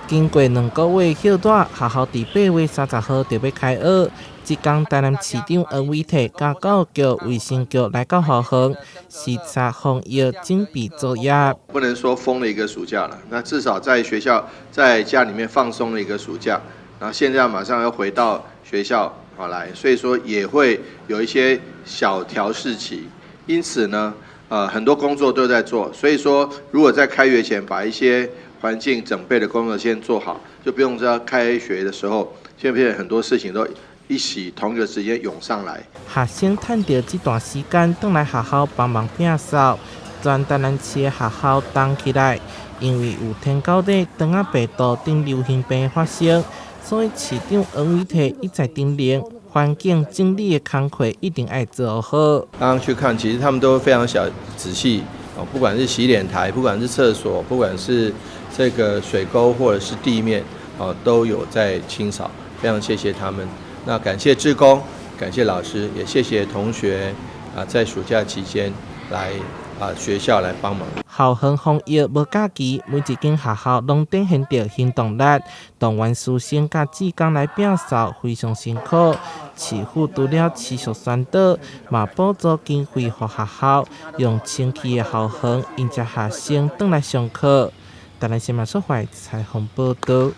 经过2个月休大，学校伫8月30号就要开学。即天，台南市长黄伟綽甲教育局、卫生局来到校园，视察防疫准备作业。不能说封了一个暑假了，那至少在学校、在家里面放松了一个暑假，然后现在马上要回到学校来，所以说也会有一些小调试期。因此呢，很多工作都在做，所以说如果在开学前把一些环境整备的工作先做好，就不用在开学的时候，现在很多事情都一起同一个时间涌上来。学生趁着这段时间回来学校帮忙摒扫，全台南市的学校动起来。因为有天到底肠仔病毒等流行病发生，所以市长黄伟綽一再叮咛，环境整理的工作一定要做好。刚刚去看，其实他们都非常仔细不管是洗脸台，不管是厕所，不管是这个水沟或者是地面都有在清扫，非常谢谢他们。那感谢志工，感谢老师，也谢谢同学在暑假期间来学校来帮忙。校园防疫无假期，每一间学校拢展现着行动力，动员师生甲志工来摒扫，非常辛苦。市府除了持续宣导，嘛补助经费予学校，用清气的校园迎接学生回来上课。台南新闻社会采访报道。